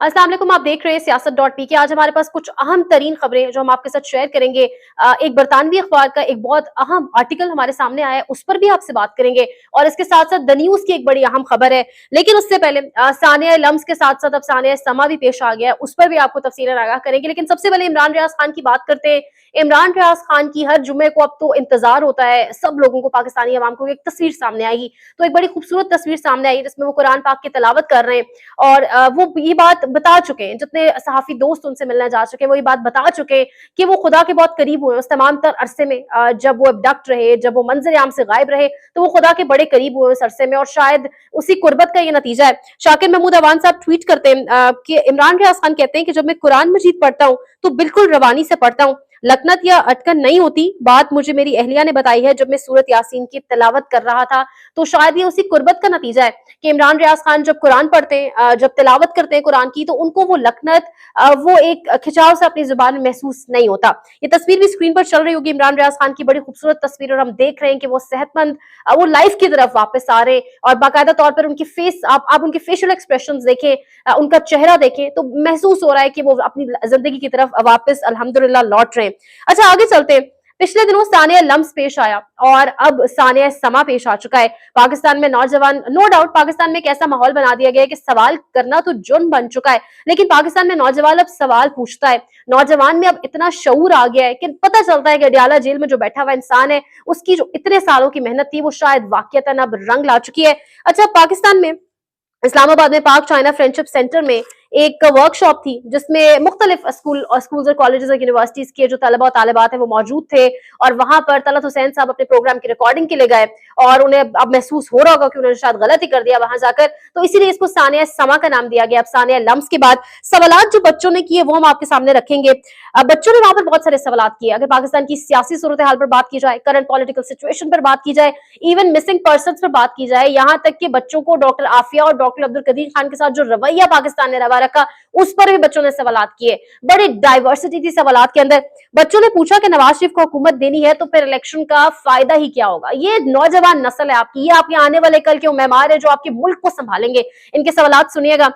अस्सलाम वालेकुम, आप देख रहे हैं सियासत.पी के। आज हमारे पास कुछ अहम तरीन खबरें जो हम आपके साथ शेयर करेंगे। एक बरतानवी अखबार का एक बहुत अहम आर्टिकल हमारे सामने आया है, उस पर भी आपसे बात करेंगे और इसके साथ साथ द न्यूज की एक बड़ी अहम खबर है। लेकिन उससे पहले सानिया लम्स के साथ साथ अब सानिया समा भी पेश आ गया है, उस पर भी आपको तफसीलन आगाह करेंगे। लेकिन सबसे पहले इमरान रियाज खान की बात करते हैं। इमरान रियाज खान की हर जुम्मे को अब तो इंतजार होता है सब लोगों को, पाकिस्तानी अवाम को एक तस्वीर सामने आएगी। तो एक बड़ी खूबसूरत तस्वीर सामने आई जिसमें वो कुरान पाक की तलावत कर रहे हैं और वो ये बात बता चुके हैं, जितने सहाफी दोस्त उनसे मिलने जा चुके हैं वो ये बात बता चुके हैं कि वो खुदा के बहुत करीब हुए उस तमाम तर अरसे में। जब वो अबडक्ट रहे, जब वो मंजर आम से गायब रहे, तो वो खुदा के बड़े करीब हुए उस अरसे में और शायद उसी कुर्बत का ये नतीजा है। शाकिर महमूद अवान साहब ट्वीट करते हैं कि इमरान रियाज खान कहते हैं कि जब मैं कुरान मजीद पढ़ता हूँ तो बिल्कुल रवानी से पढ़ता हूँ, लकनत या अटकन नहीं होती। बात मुझे मेरी अहलिया ने बताई है जब मैं सूरत यासीन की तलावत कर रहा था। तो शायद ये उसी कुर्बत का नतीजा है कि इमरान रियाज खान जब कुरान पढ़ते हैं, जब तिलावत करते हैं कुरान की, तो उनको वो लकनत, वो एक खिंचाव से अपनी जुबान में महसूस नहीं होता। ये तस्वीर भी स्क्रीन पर चल रही होगी, इमरान रियाज खान की बड़ी खूबसूरत तस्वीर, और हम देख रहे हैं कि वो सेहतमंद, वो लाइफ की तरफ वापस आ रहे और बाकायदा तौर पर उनकी फेस, आप उनके फेशियल एक्सप्रेशन देखें, उनका चेहरा देखें तो महसूस हो रहा है कि वो अपनी जिंदगी की तरफ वापस अल्हम्दुलिल्लाह लौट रहे हैं। अच्छा, आगे चलते हैं। पिछले दिनों सानिया लम्स पेश आया और अब सानिया समा पेश आ चुका है। पाकिस्तान में नौजवान, नो डाउट पाकिस्तान में एक ऐसा माहौल बना दिया गया है कि सवाल करना तो जुर्म बन चुका है, लेकिन पाकिस्तान में नौजवान अब सवाल पूछता है। नौजवान में अब इतना शऊर आ गया है कि पता चलता है कि अडयाला जेल में जो बैठा हुआ इंसान है, उसकी जो इतने सालों की मेहनत थी वो शायद वाकईतन अब रंग ला चुकी है। अच्छा, पाकिस्तान में इस्लामाबाद में पाक चाइना फ्रेंडशिप सेंटर में एक वर्कशॉप थी जिसमें मुख्तलिफ स्कूल्स और कॉलेजेस और यूनिवर्सिटीज के जो तलबा और तालिबात हैं वो मौजूद थे और वहां पर तलत हुसैन साहब अपने प्रोग्राम की रिकॉर्डिंग के लिए गए और उन्हें अब महसूस हो रहा होगा कि उन्होंने शायद गलती कर दिया वहां जाकर, तो इसीलिए इसको सानिया समा का नाम दिया गया। अब सानिया लम्स के बाद सवालात जो बच्चों ने किए वो हम आपके सामने रखेंगे। बच्चों ने वहां पर बहुत सारे सवाल किए। अगर पाकिस्तान की सियासी सूरत हाल पर बात की जाए, करंट पॉलिटिकल सिचुएशन पर बात की जाए, इवन मिसिंग पर्सन पर बात की जाए, यहाँ तक कि बच्चों को डॉक्टर आफिया और डॉक्टर अब्दुल कदीर खान के साथ जो रवैया पाकिस्तान ने रवा रखा उस पर भी बच्चों ने सवालात किए। बड़ी डाइवर्सिटी थी सवालात के अंदर। बच्चों ने पूछा कि नवाज शरीफ को हुकूमत देनी है तो फिर इलेक्शन का फायदा ही क्या होगा। ये नौजवान नस्ल है आपकी, ये आपके आने वाले कल के मेहमान है जो आपके मुल्क को संभालेंगे। इनके सवालात सुनिएगा।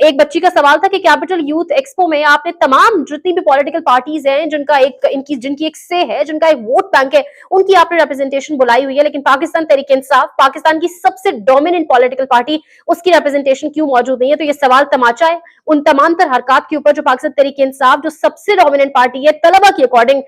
एक बच्ची का सवाल था कि कैपिटल यूथ एक्सपो में आपने तमाम जितनी भी पॉलिटिकल पार्टीज हैं जिनका एक जिनकी एक से है, जिनका एक वोट बैंक है, उनकी आपने रिप्रेजेंटेशन बुलाई हुई है, लेकिन पाकिस्तान तहरीक इंसाफ, पाकिस्तान की सबसे डोमिनेंट पॉलिटिकल पार्टी, उसकी रिप्रेजेंटेशन क्यों मौजूद नहीं है। तो ये सवाल तमाचा है उन तमाम तर हरकत के ऊपर जो पाकिस्तान तहरीक इंसाफ, जो सबसे डोमिनेंट पार्टी है, तलबा के अकॉर्डिंग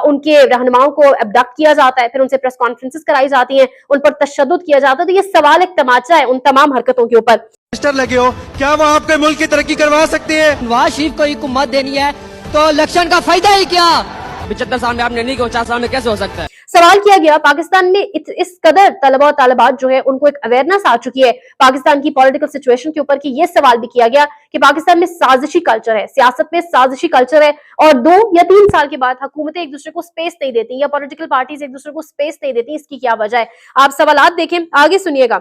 उनके रहनुमाओं को अबडक्ट किया जाता है, फिर उनसे प्रेस कॉन्फ्रेंसेस कराई जाती हैं, उन पर तशद्दुद किया जाता है। तो ये सवाल एक तमाचा है उन तमाम हरकतों के ऊपर। लगे हो, क्या वो आपके मुल्क की तरक्की करवा सकते हैं? नवाज शरीफ को हुकूमत देनी है तो इलेक्शन का फायदा ही क्या? 75 साल में आपने नहीं किया, 50 साल में कैसे हो सकता है? सवाल किया गया पाकिस्तान में इस कदर तलबा और तालिबात जो है उनको एक अवेयरनेस आ चुकी है पाकिस्तान की पॉलिटिकल सिचुएशन के ऊपर कि ये सवाल भी किया गया कि पाकिस्तान में साजिशी कल्चर है, सियासत में साजिशी कल्चर है और 2 या 3 साल के बाद हुकूमतें एक दूसरे को स्पेस नहीं देती या पॉलिटिकल पार्टीज एक दूसरे को स्पेस नहीं देती। इसकी क्या वजह है? आप सवालात देखें, आगे सुनिएगा।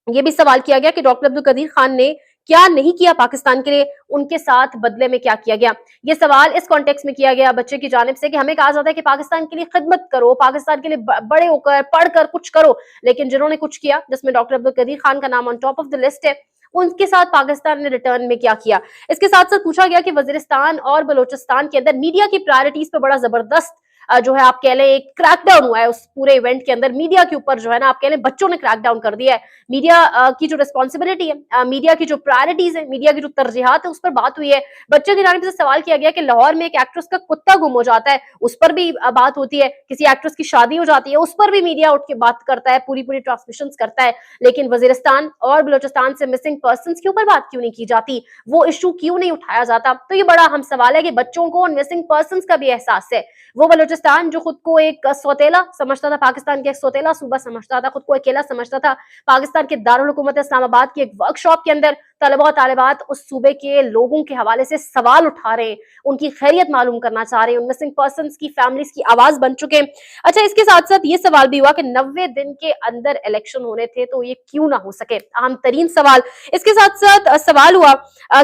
ये भी सवाल किया गया कि डॉक्टर अब्दुल कदीर खान ने क्या नहीं किया पाकिस्तान के लिए, उनके साथ बदले में क्या किया गया। ये सवाल इस कॉन्टेक्स्ट में किया गया बच्चे की जानिब से कि हमें कहा जाता है कि पाकिस्तान के लिए खिदमत करो, पाकिस्तान के लिए बड़े होकर पढ़कर कुछ करो, लेकिन जिन्होंने कुछ किया जिसमें डॉक्टर अब्दुल कदीर खान का नाम on top of the list है, उनके साथ पाकिस्तान ने रिटर्न में क्या किया। इसके साथ साथ पूछा गया कि वजीरिस्तान और बलोचिस्तान के अंदर मीडिया की प्रायोरिटीज पर बड़ा जबरदस्त जो है आप कह लें एक क्रैकडाउन हुआ है उस पूरे इवेंट के अंदर। मीडिया के ऊपर जो है ना आप कह लें बच्चों ने क्रैकडाउन कर दिया है। मीडिया की जो रिस्पॉन्सिबिलिटी है, मीडिया की जो प्रायोरिटीज है, मीडिया की जो तरजीहात है, उस पर बात हुई है। बच्चों की जानिब से सवाल किया गया कि लाहौर में एक एक्ट्रेस का कुत्ता गुम हो जाता है, उस पर भी बात होती है। किसी एक्ट्रेस की शादी हो जाती है, उस पर भी मीडिया उठ के बात करता है, पूरी पूरी ट्रांसमिशन करता है, लेकिन वजीरिस्तान और बलोचिस्तान से मिसिंग पर्सन के ऊपर बात क्यों नहीं की जाती, वो इशू क्यों नहीं उठाया जाता। तो ये बड़ा अहम सवाल है कि बच्चों को मिसिंग पर्सन का भी एहसास है। वो बलोचिस्तान जो खुद को एक सौतेला समझता था, पाकिस्तान के एक सौतेला सूबा समझता था, खुद को अकेला समझता था, पाकिस्तान के दारुल हुकूमत इस्लामाबाद की एक वर्कशॉप के अंदर तलबा और तालिबात उस सूबे के लोगों के हवाले से सवाल उठा रहे हैं, उनकी खैरियत मालूम करना चाह रहे हैं, उन मिसिंग पर्संस की फैमिलीज की आवाज बन चुके हैं। अच्छा, इसके साथ साथ ये सवाल भी हुआ कि 90 दिन के अंदर इलेक्शन होने थे तो ये क्यों ना हो सके, अहम तरीन सवाल। इसके साथ साथ सवाल हुआ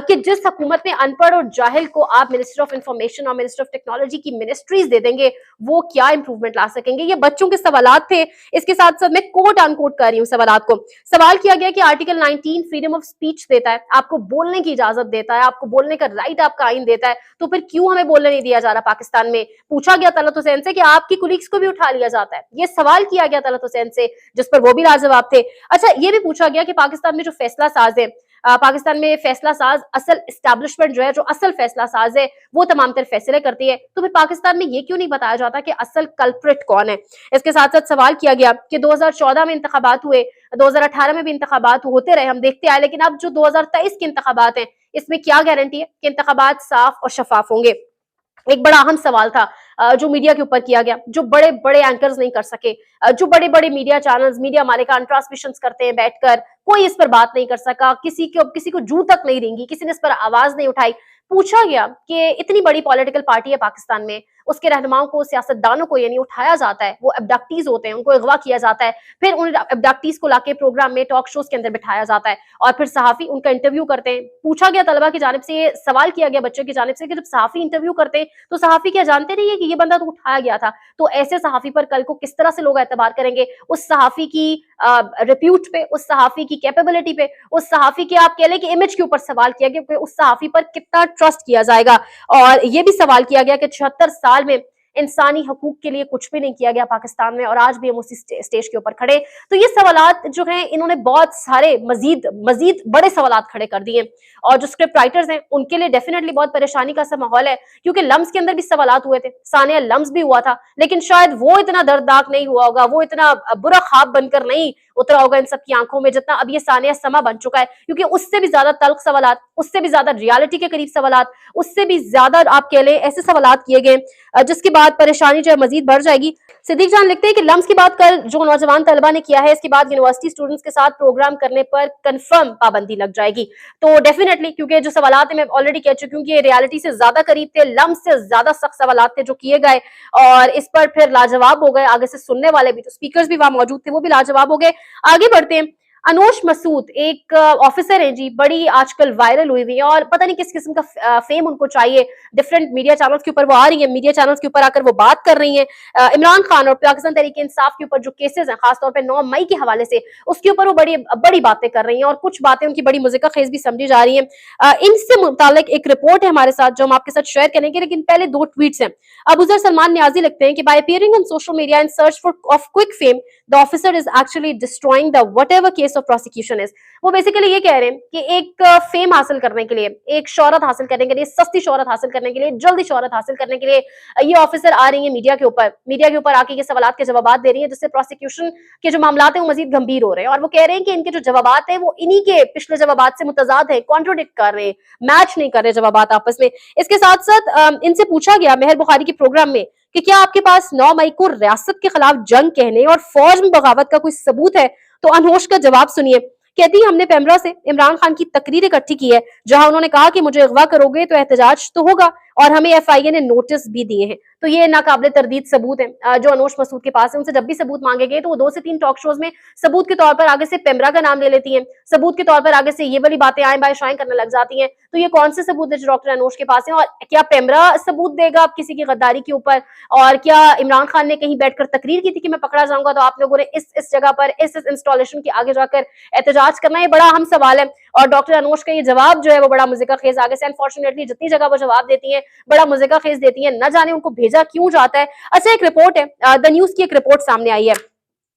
कि जिस हुकूमत में अनपढ़ और जाहिल को आप मिनिस्टर ऑफ इंफॉर्मेशन और मिनिस्टर ऑफ टेक्नोलॉजी की मिनिस्ट्रीज दे देंगे वो क्या इंप्रूवमेंट ला सकेंगे। ये बच्चों के सवालात थे। इसके साथ साथ मैं कोट अनकोट कर रही हूँ सवालात को। सवाल किया गया कि आर्टिकल 19 फ्रीडम ऑफ स्पीच देता है, आपको बोलने की इजाजत देता है, आपको बोलने का राइट आपका आइन देता है, तो फिर क्यों हमें बोलने नहीं दिया जा रहा पाकिस्तान में। पूछा गया तलत हुसैन से कि आपकी कुलीग्स को भी उठा लिया जाता है, ये सवाल किया गया तलत हुसैन से, जिस पर वो भी लाजवाब थे। अच्छा, ये भी पूछा गया कि पाकिस्तान में जो फैसला साज है, पाकिस्तान में फैसला साज असल एस्टैब्लिशमेंट जो है, जो असल फैसला साज है, वो तमाम तर फैसले करती है, तो फिर पाकिस्तान में ये क्यों नहीं बताया जाता कि असल कल्प्रिट कौन है। इसके साथ साथ सवाल किया गया कि 2014 में इंतखाबात हुए, 2018 में भी इंतखाबात होते रहे, हम देखते आए, लेकिन अब जो 2023 के इंतखाबात हैं, इसमें क्या गारंटी है कि इंतखाबात साफ और शफाफ होंगे। एक बड़ा अहम सवाल था जो मीडिया के ऊपर किया गया, जो बड़े बड़े एंकर्स नहीं कर सके, जो बड़े बड़े मीडिया चैनल्स, मीडिया मालिकान ट्रांसमिशन करते हैं बैठकर, कोई इस पर बात नहीं कर सका, किसी को जू तक नहीं रेंगी, किसी ने इस पर आवाज नहीं उठाई। पूछा गया कि इतनी बड़ी पॉलिटिकल पार्टी है पाकिस्तान में, उसके रहनुमाओं को, सियासतदानों को यानी उठाया जाता है, वो अब्डक्टीज होते हैं, उनको अगवा किया जाता है, फिर उन अब्डक्टीज को लाके प्रोग्राम में, टॉक शोज के अंदर बिठाया जाता है, और फिर सहाफी उनका इंटरव्यू करते हैं। पूछा गया तलबा की जानिब से, ये सवाल किया गया बच्चों की जानिब से कि जब सहाफी इंटरव्यू करते हैं तो सहाफी क्या जानते नहीं है कि ये बंदा तो उठाया गया था, तो ऐसे सहाफी पर कल को किस तरह से लोग एतबार करेंगे, उस सहाफी की रिप्यूट पे, उस सहाफी की कैपेबिलिटी पे, उस सहाफी के आप कह लें कि इमेज के ऊपर सवाल किया गया कि उस सहाफी पर कितना ट्रस्ट किया जाएगा। और ये भी सवाल किया गया कि 76 साल में इंसानी हकूक के लिए कुछ भी नहीं किया गया पाकिस्तान में, और आज भी हम उसी स्टेज के ऊपर खड़े। तो ये सवालात जो हैं, इन्होंने बहुत सारे मजीद बड़े सवालात खड़े कर दिए, और जो स्क्रिप्ट राइटर्स हैं उनके लिए डेफिनेटली बहुत परेशानी का सा माहौल है, क्योंकि लम्स के अंदर भी सवालात हुए थे, सानिया लम्स भी हुआ था, लेकिन शायद वो इतना दर्दनाक नहीं हुआ होगा, वो इतना बुरा ख्वाब बनकर नहीं उतरा होगा इन सबकी आंखों में, जितना अब ये सानिया समा बन चुका है, क्योंकि उससे भी ज्यादा तल्ख सवालात, उससे भी ज्यादा रियलिटी के करीब सवालात, उससे भी ज्यादा आप कह लें ऐसे सवालात किए गए, जिसके बाद परेशानी जो है मजीद बढ़ जाएगी। सिद्दीक जान लिखते हैं कि लम्स की बात कल जो नौजवान तलबा ने किया है, इसके बाद यूनिवर्सिटी स्टूडेंट्स के साथ प्रोग्राम करने पर कंफर्म पाबंदी लग जाएगी। तो डेफिनेटली, क्योंकि जो सवालात मैं ऑलरेडी कह चुकी हूँ कि रियलिटी से ज्यादा करीब थे, लम्स से ज्यादा सख्त सवालात थे जो किए गए, और इस पर फिर लाजवाब हो गए आगे से सुनने वाले भी, जो स्पीकर्स भी वहां मौजूद थे वो भी लाजवाब हो गए। आगे बढ़ते हैं। अनोश मसूद एक ऑफिसर है जी, बड़ी आजकल वायरल हुई हुई है, और पता नहीं किस किस्म का फेम उनको चाहिए, डिफरेंट मीडिया चैनल्स के ऊपर वो आ रही है, मीडिया चैनल्स के ऊपर आकर वो बात कर रही हैं। इमरान खान और पाकिस्तान तहरीक इंसाफ के ऊपर जो केसेस हैं, खासतौर पर 9 मई के हवाले से, उसके ऊपर वो बड़ी बातें कर रही हैं, और कुछ बातें उनकी बड़ी मुज़िका खेज भी समझी जा रही है। इनसे मुतालिक एक रिपोर्ट है हमारे साथ जो हम आपके साथ शेयर करेंगे, लेकिन पहले 2 ट्वीट्स हैं। अबूजर सलमान न्याजी लिखते हैं कि by appearing on social media in search of quick fame, the officer is actually destroying the whatever case of prosecution is. वो बेसिकली ये कह रहे हैं कि एक फेम हासिल करने के लिए, एक शोहरत हासिल करने के लिए, सस्ती शोहरत हासिल करने के लिए, जल्दी शोहरत हासिल करने के लिए ये ऑफिसर आ रही है मीडिया के ऊपर आके ये सवालात के जवाब दे रही है, जिससे प्रोसिक्यूशन के जो मामलात है वो मजीद गंभीर हो रहे हैं, और वो कह रहे हैं कि इनके जो जवाबात है वो इन्हीं के पिछले जवाबात से मुतजाद है, कॉन्ट्रोडिक्ट कर रहे हैं, मैच नहीं कर रहे जवाबात आपस में। इसके साथ साथ इनसे पूछा गया मेहर बुखारी के प्रोग्राम में कि क्या आपके पास 9 मई को रियासत के खिलाफ जंग कहने और फौज में बगावत का कोई सबूत है, तो अनहोश का जवाब सुनिए। कहती है, हमने पेमरा से इमरान खान की तकरीर इकट्ठी की है, जहां उन्होंने कहा कि मुझे अगवा करोगे तो एहतजाज तो होगा, और हमें एफआईए ने नोटिस भी दिए हैं। तो ये नाकाबिले तरदीद सबूत है जो अनोश मसूद के पास है। उनसे जब भी सबूत मांगे गए तो वो 2 से 3 टॉक शोज में सबूत के तौर पर आगे से पेमरा का नाम ले लेती हैं, सबूत के तौर पर आगे से ये वाली बातें आए बाय शाएं करने लग जाती हैं। तो ये कौन से सबूत है जो डॉक्टर अनोश के पास है, और क्या पेमरा सबूत देगा अब किसी की गद्दारी के ऊपर, और क्या इमरान खान ने कहीं बैठकर तकरीर की थी कि मैं पकड़ा जाऊंगा तो आप लोगों ने इस जगह पर इस इंस्टॉलेशन के आगे जाकर एहतजाज करना, ये बड़ा अहम सवाल है। और डॉक्टर अनोश का ये जवाब जो है वो बड़ा मुज़िका खेज आगे से, अनफॉर्चुनेटली जितनी जगह वो जवाब देती हैं बड़ा मुज़िका खेज देती हैं, न जाने उनको भेजा क्यों जाता है। अच्छा, एक रिपोर्ट है द न्यूज़ की, एक रिपोर्ट सामने आई है,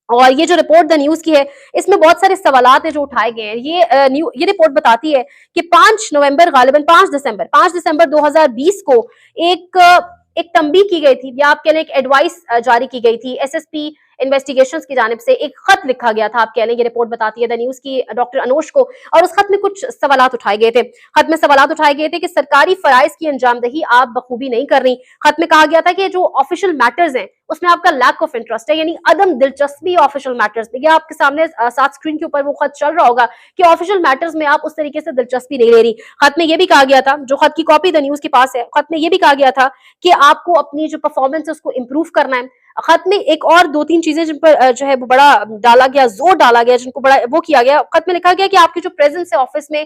और ये जो रिपोर्ट द न्यूज़ की है इसमें बहुत सारे सवालात हैं जो उठाए गए हैं। ये रिपोर्ट बताती है कि 5 नवंबर गालिबन 5 दिसंबर 2020 को एक तंबीह की गई थी, या आप कह लें एक एडवाइस जारी की गई थी एसएसपी इन्वेस्टिगेशंस की जानिब से। एक खत लिखा गया था, आप कह लें, ये रिपोर्ट बताती है द न्यूज़ की, डॉक्टर अनोश को, और उस खत में कुछ सवालात उठाए गए थे। खत में सवालात उठाए गए थे कि सरकारी फराइज की अंजामदही आप बखूबी नहीं कर रही। खत में कहा गया था कि जो ऑफिशियल मैटर्स हैं उसमें आपका लैक ऑफ इंटरेस्ट है, यानी अदम दिलचस्पी ऑफिशियल मैटर्स में। आपके सामने साथ स्क्रीन के ऊपर वो खत चल रहा होगा कि ऑफिशियल मैटर्स में आप उस तरीके से दिलचस्पी नहीं ले रही। खत में यह भी कहा गया था, जो खत की कॉपी द न्यूज़ के पास है, खत में यह भी कहा गया था कि आपको अपनी जो परफॉर्मेंस है उसको इंप्रूव करना है, खत में एक और 2-3 चीजें जिन पर जो है वो बड़ा डाला गया, जोर डाला गया, जिनको बड़ा वो किया गया। खत में लिखा गया कि आपकी जो प्रेजेंस है ऑफिस में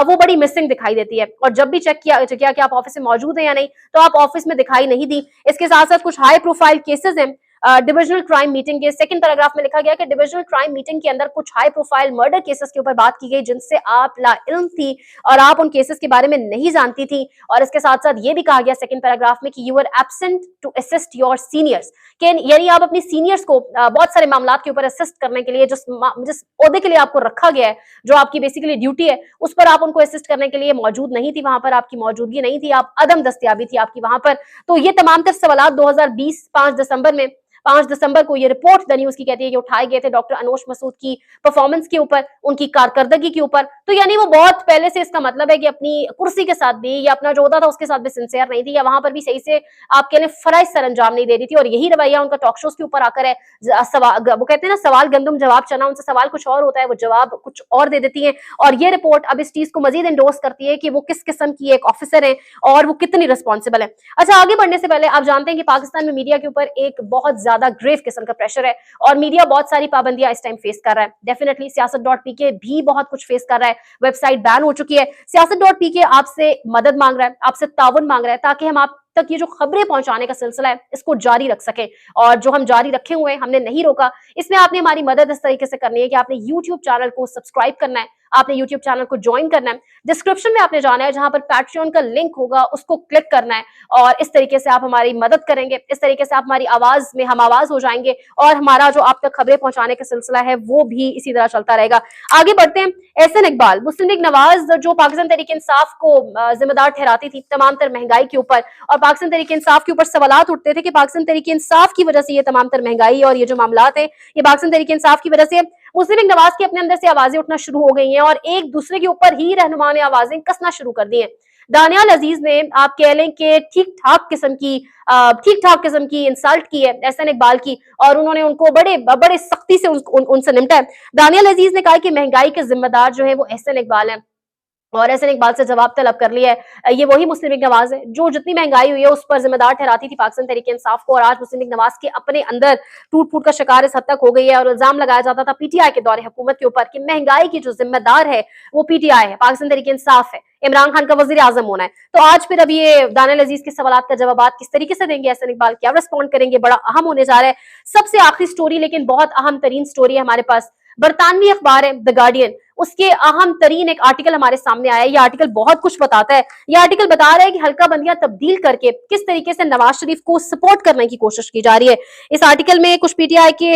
वो बड़ी मिसिंग दिखाई देती है, और जब भी चेक किया कि आप ऑफिस में मौजूद है या नहीं, तो आप ऑफिस में दिखाई नहीं दी। इसके साथ साथ कुछ हाई प्रोफाइल केसेस हैं डिविजनल क्राइम मीटिंग के। सेकंड पैराग्राफ में लिखा गया कि डिविजनल क्राइम मीटिंग के अंदर कुछ हाई प्रोफाइल मर्डर केसेस के ऊपर बात की गई, जिनसे आप लाइल्म थी और आप उन केसेस के बारे में नहीं जानती थी। और इसके साथ साथ ये भी कहा गया सेकंड पैराग्राफ में कि you are absent to assist your seniors, यानी आप अपनी सीनियर्स को बहुत सारे मामलों के ऊपर असिस्ट करने के लिए, जिस ओहदे के लिए आपको रखा गया है, जो आपकी बेसिकली ड्यूटी है, उस पर आप उनको असिस्ट करने के लिए मौजूद नहीं थी। वहां पर आपकी मौजूदगी नहीं थी, आप अदम दस्तयाबी थी आपकी वहां पर। तो ये तमाम तर सवाल 2020 5 दिसंबर को ये रिपोर्ट द न्यूज की कहती है कि उठाए गए थे डॉक्टर अनोश मसूद की परफॉर्मेंस के ऊपर, उनकी कारकर्दगी के ऊपर। तो यानी वो बहुत पहले से, इसका मतलब है कि अपनी कुर्सी के साथ भी या अपना जो होता था उसके साथ भी सिंसियर नहीं थी, या वहां पर भी सही से आपके लिए फराइज सर अंजाम नहीं दे रही थी। और यही रवैया उनका टॉक शोज के ऊपर आकर है। वो कहते हैं ना, सवाल गंदम जवाब चना, उनसे सवाल कुछ और होता है, वो जवाब कुछ और दे देती है। और ये रिपोर्ट अब इस चीज को मजीद इंडोर्स करती है कि वो किस किस्म की एक ऑफिसर है और वो कितनी रिस्पॉन्सिबल है। अच्छा, आगे बढ़ने से पहले आप जानते हैं कि पाकिस्तान में मीडिया के ऊपर एक बहुत ज्यादा ग्रेव किस्म का प्रेशर है, और मीडिया बहुत सारी पाबंदियां इस टाइम फेस कर रहा है। डेफिनेटली सियासत.pk भी बहुत कुछ फेस कर रहा है, वेबसाइट बैन हो चुकी है। सियासत.pk आपसे मदद मांग रहा है, आपसे ताउन मांग रहा है, ताकि हम आप तक ये जो खबरें पहुंचाने का सिलसिला है इसको जारी रख सके। और जो हम जारी रखे हुए हैं, हमने नहीं रोका। इसमें आपने हमारी मदद इस तरीके से करनी है कि आपने यूट्यूब चैनल को सब्सक्राइब करना है, आपने यूट्यूब चैनल को ज्वाइन करना है, डिस्क्रिप्शन में आपने जाना है, जहां पर पैट्रियन का लिंक होगा उसको क्लिक करना है, और इस तरीके से आप हमारी मदद करेंगे। इस तरीके से आप हमारी आवाज में हम आवाज हो जाएंगे, और हमारा जो आप तक खबरें पहुंचाने का सिलसिला है वो भी इसी तरह चलता रहेगा। आगे बढ़ते हैं। एहसन इकबाल, मुस्लिम लीग नवाज, जो पाकिस्तान तहरीक इंसाफ को जिम्मेदार ठहराती थी तमाम तर महंगाई के ऊपर, और पाकिस्तान तहरीक इंसाफ के ऊपर सवालात उठते थे कि पाकिस्तान तहरीक इंसाफ की वजह से ये तमाम तर महंगाई और ये जो मामलात है, ये पाकिस्तान तहरीक इंसाफ की वजह से मुस्लिम लीग नवाज के अपने अंदर से आवाजें उठना शुरू हो गई हैं, और एक दूसरे के ऊपर ही रहनुमा ने आवाजें कसना शुरू कर दी हैं। दानियाल अजीज ने, आप कह लें कि ठीक ठाक किस्म की इंसल्ट की है एहसन इकबाल की, और उन्होंने उनको बड़े सख्ती से उनसे निपटा है। दानियाल अजीज ने कहा कि महंगाई के जिम्मेदार जो है वो एहसन इकबाल है, और एहसन इकबाल से जवाब तलब कर लिया है। ये वही मुस्लिम लीग नवाज है जो जितनी महंगाई हुई है उस पर जिम्मेदार ठहराती थी पाकिस्तान तहरीक इंसाफ को, और आज मुस्लिम लीग नवाज के अपने अंदर टूट फूट का शिकार इस हद तक हो गई है। और इल्जाम लगाया जाता था पीटीआई के दौरे हुकूमत के ऊपर कि महंगाई की जो जिम्मेदार है वो पीटीआई है, पाकिस्तान तहरीक इंसाफ है, इमरान खान का वजीर आजम होना है। तो आज फिर अब ये दानियाल अजीज के सवाल का जवाब किस तरीके से देंगे एहसन इकबाल, क्या रिस्पॉन्ड करेंगे, बड़ा अहम होने जा रहा है। सबसे आखिरी स्टोरी, लेकिन बहुत अहम तरीन स्टोरी है हमारे पास, बरतानवी अखबार है द गार्डियन, उसके अहम तरीन एक आर्टिकल हमारे सामने आया है। ये आर्टिकल बहुत कुछ बताता है। ये आर्टिकल बता रहा है कि हल्का बंदियां तब्दील करके किस तरीके से नवाज शरीफ को सपोर्ट करने की कोशिश की जा रही है। इस आर्टिकल में कुछ पीटीआई के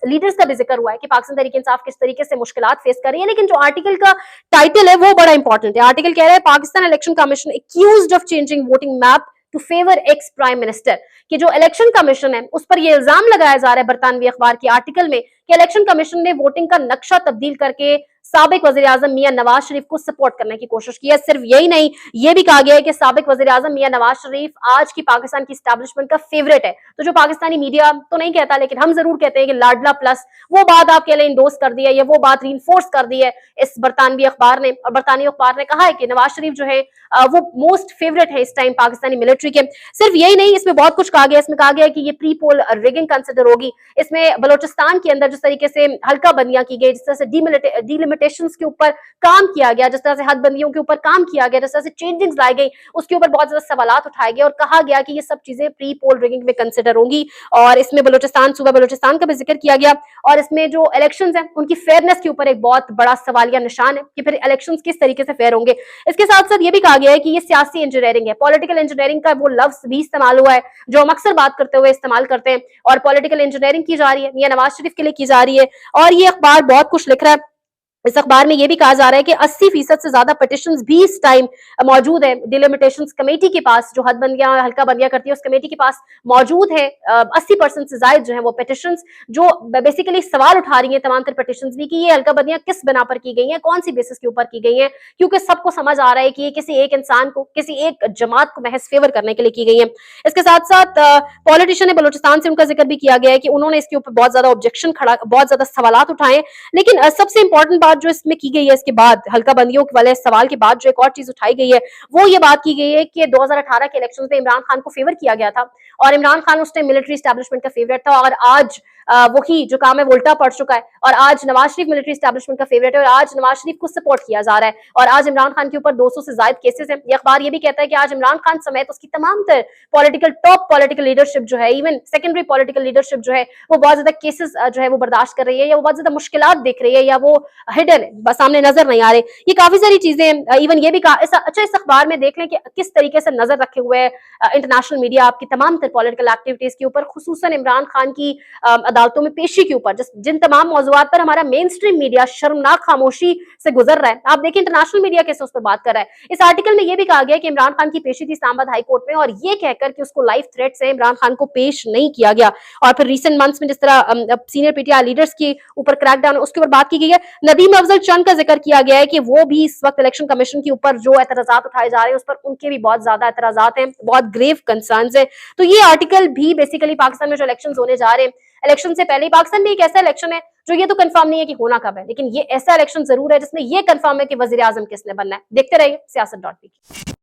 लीडर्स का भी जिक्र हुआ है कि पाकिस्तान तहरीक इंसाफ किस तरीके से मुश्किलात फेस कर रही है। लेकिन जो आर्टिकल का टाइटल है वो बड़ा इंपॉर्टेंट है। आर्टिकल कह रहा है Pakistan election commission accused of changing voting map to favour ex prime minister, कि जो इलेक्शन कमीशन है उस पर यह इल्जाम लगाया जा रहा है बरतानवी अखबार के आर्टिकल में कि इलेक्शन कमीशन ने वोटिंग का नक्शा तब्दील करके साबिक वजीर आजम मियां नवाज शरीफ को सपोर्ट करने की कोशिश की है। सिर्फ यही नहीं, ये भी कहा गया है कि साबिक वजीर आजम मियां नवाज शरीफ आज की पाकिस्तान की एस्टैब्लिशमेंट का फेवरेट है। तो जो पाकिस्तानी मीडिया तो नहीं कहता, लेकिन हम जरूर कहते हैं कि लाडला प्लस, वो बात आपके लिए इंडोर्स कर दी है, या वो बात रीइंफोर्स कर दी है इस बरतानवी अखबार ने। और बरतानवी अखबार ने कहा है कि नवाज शरीफ जो है वो मोस्ट फेवरेट है इस टाइम पाकिस्तानी मिलिट्री के। सिर्फ यही नहीं, इसमें बहुत कुछ कहा गया। इसमें कहा गया कि ये प्री पोल रिगिंग कंसिडर होगी। इसमें बलोचिस्तान के अंदर जिस तरीके से हल्का बंदियां की गई, जिस तरह से डिलिमिटेशन के ऊपर काम किया गया, जिस तरह से हदबंदियों के ऊपर काम किया गया, जिस तरह से चेंजिंग्स लाई गई, उसके ऊपर बहुत ज्यादा सवालात उठाए गए, और कहा गया कि ये सब चीजें प्री पोल रिगिंग में कंसिडर होंगी। और इसमें सूबा बलोचिस्तान का भी जिक्र किया गया, और इसमें जो इलेक्शंस हैं उनकी फेयरनेस के ऊपर एक बहुत बड़ा सवालिया निशान है कि फिर इलेक्शंस किस तरीके से फेयर होंगे। इसके साथ साथ ये भी कहा गया है कि ये सियासी इंजीनियरिंग है, पॉलिटिकल इंजीनियरिंग का वो लफ्ज भी इस्तेमाल हुआ है जो हम अक्सर बात करते हुए इस्तेमाल करते हैं, और पॉलिटिकल इंजीनियरिंग की जा रही है मियां नवाज शरीफ के लिए की जा रही है। और ये अखबार बहुत कुछ लिख रहा है। इस अखबार में यह भी कहा जा रहा है कि 80% से ज्यादा पिटिशंस भी इस टाइम मौजूद है डिलिमिटेशंस कमेटी के पास, जो हदबंदियां हल्का बंदियां करती है उस कमेटी के पास मौजूद है। 80% से ज्यादा जो है वो पिटिशंस, जो बेसिकली सवाल उठा रही है तमाम तर पिटिशंस भी कि ये हल्का बंदियां किस बिना पर की गई हैं, कौन सी बेसिस के ऊपर की गई हैं, क्योंकि सबको समझ आ रहा है कि ये किसी एक इंसान को, किसी एक जमात को महज फेवर करने के लिए की गई है। इसके साथ साथ पॉलिटिशियन बलोचिस्तान से उनका जिक्र भी किया गया है कि उन्होंने इसके ऊपर बहुत ज्यादा ऑब्जेक्शन खड़ा, बहुत ज्यादा सवाल उठाए। लेकिन सबसे इंपॉर्टेंट बात बात जो इसमें की गई है, इसके बाद हल्का बंदियों वाले सवाल के बाद जो एक और चीज उठाई गई है वो ये बात की गई है कि 2018 के इलेक्शन में इमरान खान को फेवर किया गया था और इमरान खान उस टाइम मिलिट्री एस्टैब्लिशमेंट का फेवरेट था, और आज वही जो काम है वो उल्टा पड़ चुका है और आज नवाज शरीफ मिलिट्री एस्टैब्लिशमेंट का फेवरेट है और आज नवाज शरीफ को सपोर्ट किया जा रहा है और आज इमरान खान के ऊपर 200 से ज्यादा केसेस हैं। ये अखबार ये भी कहता है कि आज इमरान खान समेत उसकी तमाम तर टॉप पॉलिटिकल लीडरशिप जो है, इवन सेकेंडरी पॉलिटिकल लीडरशिप जो है, वो बहुत ज्यादा केसेस जो है वो बर्दाश्त कर रही है या वो बहुत ज्यादा मुश्किलात देख रही है या वो हिडन है, बस सामने नजर नहीं आ रहे। ये काफी सारी चीजें इवन ये भी कहा अच्छा इस अखबार में देख लें कि किस तरीके से नजर रखे हुए इंटरनेशनल मीडिया आपकी तमाम तर पॉलिटिकल एक्टिविटीज के ऊपर, खुसूसन इमरान खान की अदालतों में पेशी के ऊपर, जिन तमाम मौजूआत पर हमारा मेन स्ट्रीम मीडिया शर्मनाक खामोशी से गुजर रहा है। आप देखिए इंटरनेशनल मीडिया कैसे उस पर बात कर रहा है। इस आर्टिकल में यह भी कहा गया कि इमरान खान की पेशी थी इस्लामाबाद हाई कोर्ट में और ये कहकर कि उसको लाइफ थ्रेट से इमरान खान को पेश नहीं किया गया। और फिर रिसेंट मंथ्स में जिस तरह सीनियर पीटीआई लीडर्स के ऊपर क्रैकडाउन उसके ऊपर बात की गई है। नदीम अफजल चंद का जिक्र किया गया है कि वो भी इस वक्त इलेक्शन कमीशन के ऊपर जो एतराजात उठाए जा रहे हैं उस पर उनके भी बहुत ज्यादा एतराजात हैं, बहुत ग्रेव कंसर्न्स हैं। तो ये आर्टिकल भी बेसिकली पाकिस्तान में जो इलेक्शन होने जा रहे हैं, इलेक्शन से पहले पाकिस्तान में एक ऐसा इलेक्शन है जो ये तो कंफर्म नहीं है कि होना कब है, लेकिन ये ऐसा इलेक्शन जरूर है जिसमें ये कंफर्म है कि वजीर आजम किसने बनना है। देखते रहिए सियासत.pk।